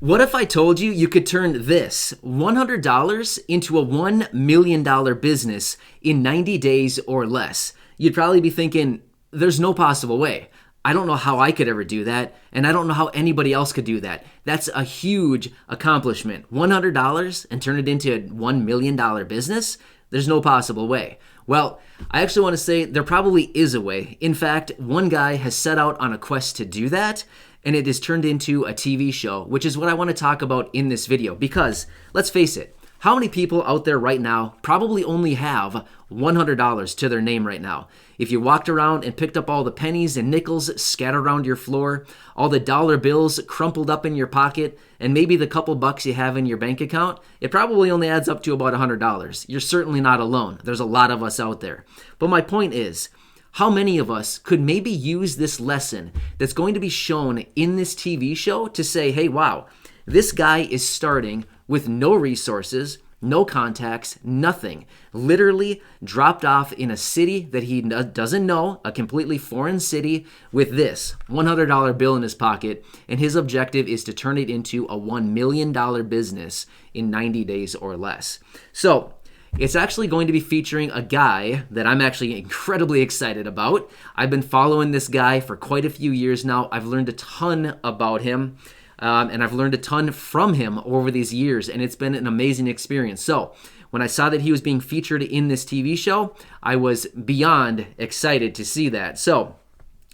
What if I told you you could turn this $100 into a $1 million business in 90 days or less? You'd probably be thinking, there's no possible way. I don't know how I could ever do that, and I don't know how anybody else could do that. That's a huge accomplishment. $100 and turn it into a $1 million business? There's no possible way. Well, I actually want to say there probably is a way. In fact, one guy has set out on a quest to do that, and it is turned into a TV show, which is what I want to talk about in this video. Because, let's face it, how many people out there right now probably only have $100 to their name right now? If you walked around and picked up all the pennies and nickels scattered around your floor, all the dollar bills crumpled up in your pocket, and maybe the couple bucks you have in your bank account, it probably only adds up to about $100. You're certainly not alone. There's a lot of us out there. But my point is, how many of us could maybe use this lesson that's going to be shown in this TV show to say, hey, wow, this guy is starting with no resources, no contacts, nothing. Literally dropped off in a city that he doesn't know, a completely foreign city, with this $100 bill in his pocket, and his objective is to turn it into a $1 million business in 90 days or less. So, it's actually going to be featuring a guy that I'm actually incredibly excited about. I've been following this guy for quite a few years now. I've learned a ton about him, and I've learned a ton from him over these years, and it's been an amazing experience. So when I saw that he was being featured in this TV show, I was beyond excited to see that. So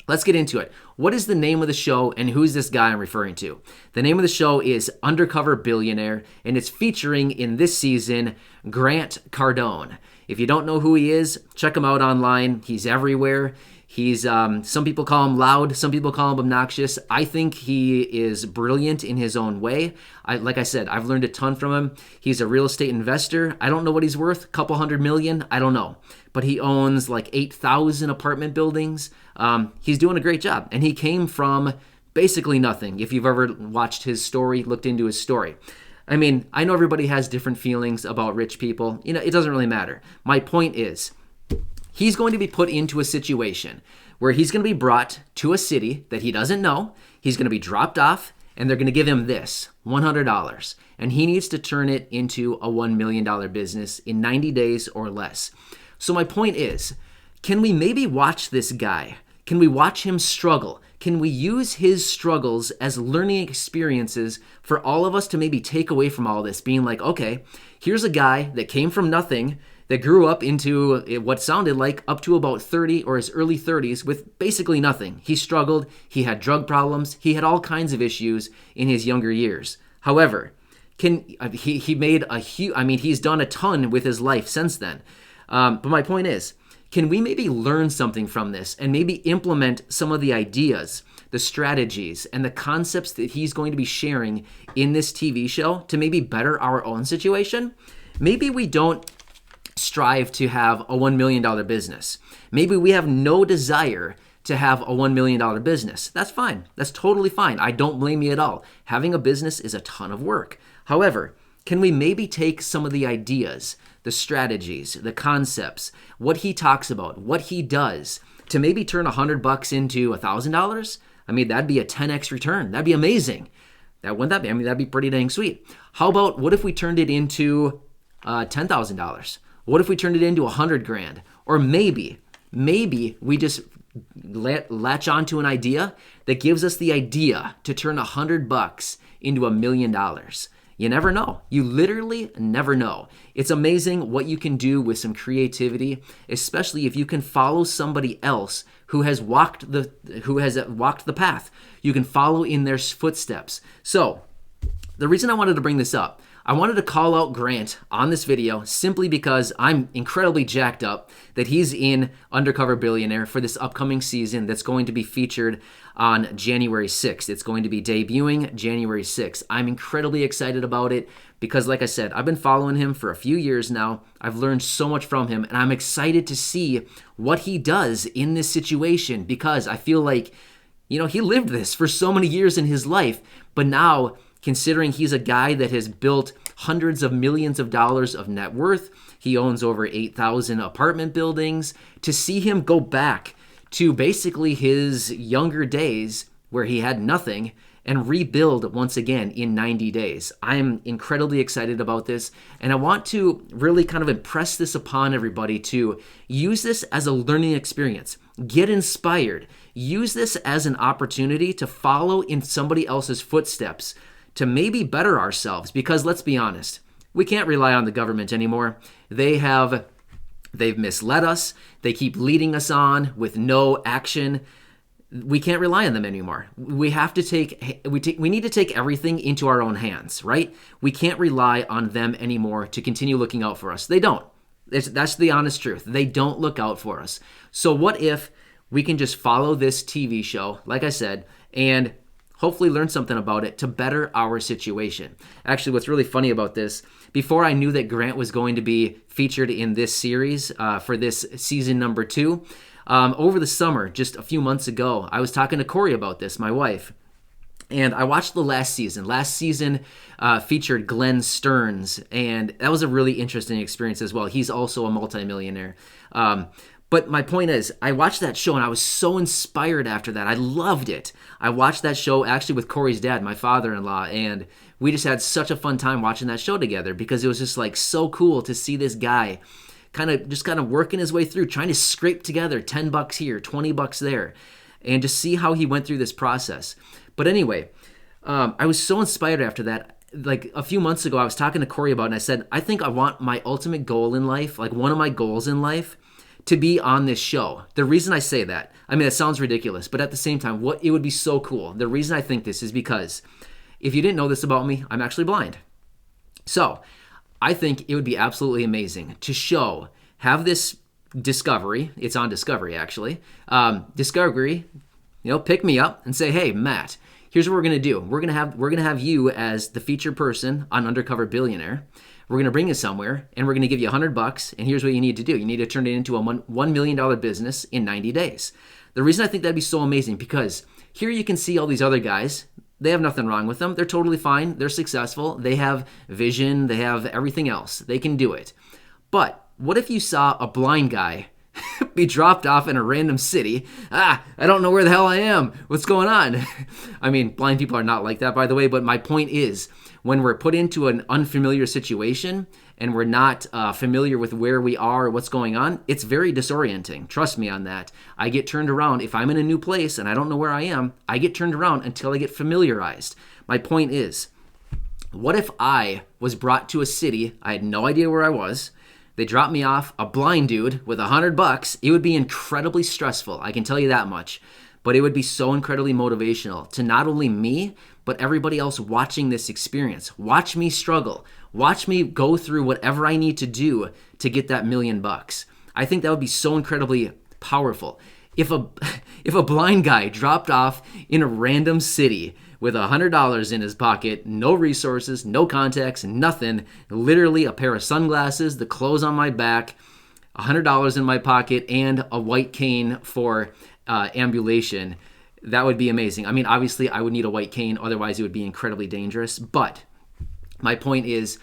let's get into it. What is the name of the show, and who's this guy I'm referring to? The name of the show is Undercover Billionaire, and it's featuring in this season Grant Cardone. If you don't know who he is, check him out online. He's everywhere. He's some people call him loud, some people call him obnoxious. I think he is brilliant in his own way. Like I said, I've learned a ton from him. He's a real estate investor. I don't know what he's worth, a couple $100 million, I don't know. But he owns like 8,000 apartment buildings. He's doing a great job. And he came from basically nothing. If you've ever watched his story, looked into his story. I mean, I know everybody has different feelings about rich people. You know, it doesn't really matter. My point is, he's going to be put into a situation where he's going to be brought to a city that he doesn't know. He's going to be dropped off, and they're going to give him this, $100. And he needs to turn it into a $1 million business in 90 days or less. So my point is, can we maybe watch this guy? Can we watch him struggle? Can we use his struggles as learning experiences for all of us to maybe take away from all this? Being like, okay, here's a guy that came from nothing, that grew up into what sounded like up to about 30 or his early 30s with basically nothing. He struggled, he had drug problems, he had all kinds of issues in his younger years. However, he made a huge, he's done a ton with his life since then. But my point is, can we maybe learn something from this and maybe implement some of the ideas, the strategies, and the concepts that he's going to be sharing in this TV show to maybe better our own situation? Maybe we don't strive to have a $1 million business. Maybe we have no desire to have a $1 million business. That's fine. That's totally fine. I don't blame you at all. Having a business is a ton of work. However, can we maybe take some of the ideas, the strategies, the concepts, what he talks about, what he does, to maybe turn $100 into $1,000? I mean, that'd be a 10x return. That'd be amazing. Wouldn't that be? I mean, that'd be pretty dang sweet. How about, what if we turned it into $10,000? What if we turned it into $100,000? Or maybe we just latch onto an idea that gives us the idea to turn $100 into $1 million. You never know. You literally never know. It's amazing what you can do with some creativity, especially if you can follow somebody else who has walked the path. You can follow in their footsteps. So, the reason I wanted to bring this up, I wanted to call out Grant on this video simply because I'm incredibly jacked up that he's in Undercover Billionaire for this upcoming season that's going to be featured on January 6th. It's going to be debuting January 6th. I'm incredibly excited about it because, like I said, I've been following him for a few years now. I've learned so much from him, and I'm excited to see what he does in this situation because I feel like, you know, he lived this for so many years in his life, but now, considering he's a guy that has built hundreds of millions of dollars of net worth, he owns over 8,000 apartment buildings, to see him go back to basically his younger days where he had nothing and rebuild once again in 90 days. I'm incredibly excited about this, and I want to really kind of impress this upon everybody to use this as a learning experience. Get inspired. Use this as an opportunity to follow in somebody else's footsteps to maybe better ourselves, because let's be honest, we can't rely on the government anymore. They've misled us. They keep leading us on with no action. We can't rely on them anymore. We need to take everything into our own hands, right? We can't rely on them anymore to continue looking out for us. They don't. That's the honest truth. They don't look out for us. So what if we can just follow this TV show, like I said, and hopefully learn something about it to better our situation? Actually, what's really funny about this, before I knew that Grant was going to be featured in this series for this season number 2, over the summer, just a few months ago, I was talking to Corey about this, my wife, and I watched the last season. Last season featured Glenn Stearns, and that was a really interesting experience as well. He's also a multimillionaire. But my point is, I watched that show and I was so inspired after that. I loved it. I watched that show actually with Corey's dad, my father-in-law, and we just had such a fun time watching that show together because it was just like so cool to see this guy kind of working his way through, trying to scrape together $10 here, $20 there, and just see how he went through this process. But anyway, I was so inspired after that. Like a few months ago, I was talking to Corey about it, and I said, I think I want my ultimate goal in life, like one of my goals in life, to be on this show. The reason I say that, I mean, it sounds ridiculous, but at the same time, it would be so cool. The reason I think this is because if you didn't know this about me, I'm actually blind. So I think it would be absolutely amazing to have this Discovery. It's on Discovery, actually. Discovery, pick me up and say, hey, Matt, here's what we're gonna do. We're gonna have you as the featured person on Undercover Billionaire. We're gonna bring you somewhere, and we're gonna give you $100. And here's what you need to do: you need to turn it into a $1 million business in 90 days. The reason I think that'd be so amazing, because here you can see all these other guys. They have nothing wrong with them. They're totally fine. They're successful. They have vision. They have everything else. They can do it. But what if you saw a blind guy be dropped off in a random city? I don't know where the hell I am. What's going on? I mean, blind people are not like that, by the way, but my point is, when we're put into an unfamiliar situation and we're not familiar with where we are or what's going on, it's very disorienting. Trust me on that. I get turned around. If I'm in a new place and I don't know where I am, I get turned around until I get familiarized. My point is, what if I was brought to a city, I had no idea where I was, they dropped me off, a blind dude with $100. It would be incredibly stressful, I can tell you that much. But it would be so incredibly motivational to not only me, but everybody else watching this experience. Watch me struggle. Watch me go through whatever I need to do to get that $1 million. I think that would be so incredibly powerful. If a blind guy dropped off in a random city with $100 in his pocket, no resources, no contacts, nothing, literally a pair of sunglasses, the clothes on my back, $100 in my pocket, and a white cane for ambulation, that would be amazing. I mean, obviously, I would need a white cane, otherwise it would be incredibly dangerous. But my point is,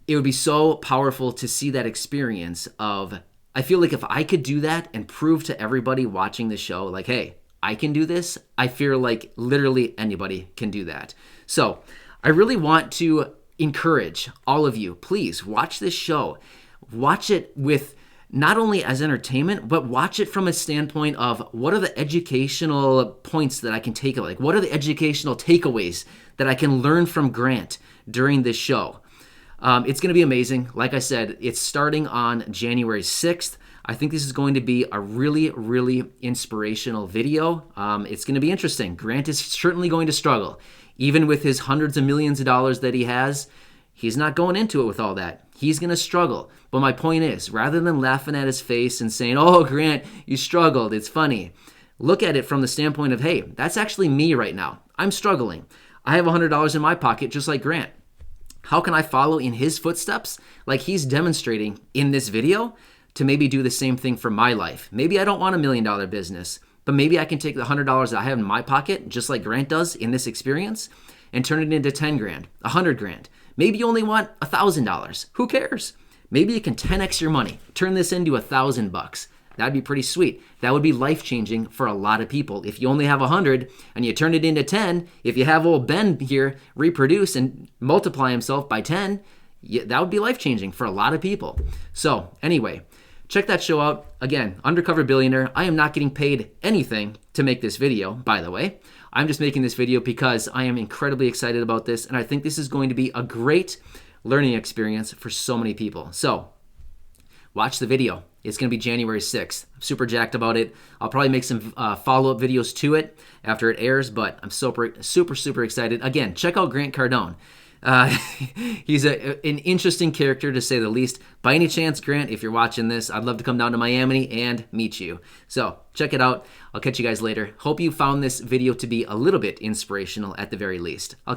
it would be so powerful to see that experience of, I feel like if I could do that and prove to everybody watching the show, like, hey, I can do this, I feel like literally anybody can do that. So I really want to encourage all of you, please watch this show. Watch it with not only as entertainment, but watch it from a standpoint of what are the educational points that I can take, like what are the educational takeaways that I can learn from Grant during this show. It's going to be amazing. Like I said, it's starting on January 6th. I think this is going to be a really, really inspirational video. It's going to be interesting. Grant is certainly going to struggle. Even with his hundreds of millions of dollars that he has, he's not going into it with all that. He's going to struggle. But my point is, rather than laughing at his face and saying, oh, Grant, you struggled, it's funny, look at it from the standpoint of, hey, that's actually me right now. I'm struggling. I have $100 in my pocket just like Grant. How can I follow in his footsteps like he's demonstrating in this video to maybe do the same thing for my life? Maybe I don't want $1 million business, but maybe I can take the $100 that I have in my pocket, just like Grant does in this experience, and turn it into 10 grand, 100 grand. Maybe you only want $1,000. Who cares? Maybe you can 10x your money, turn this into $1,000. That'd be pretty sweet. That would be life-changing for a lot of people. If you only have 100 and you turn it into 10, if you have old Ben here reproduce and multiply himself by 10, that would be life-changing for a lot of people. So anyway, check that show out. Again, Undercover Billionaire. I am not getting paid anything to make this video, by the way. I'm just making this video because I am incredibly excited about this, and I think this is going to be a great learning experience for so many people. So watch the video. It's going to be January 6th. I'm super jacked about it. I'll probably make some follow-up videos to it after it airs, but I'm super excited. Again, check out Grant Cardone. He's an interesting character, to say the least. By any chance, Grant, if you're watching this, I'd love to come down to Miami and meet you. So check it out. I'll catch you guys later. Hope you found this video to be a little bit inspirational at the very least.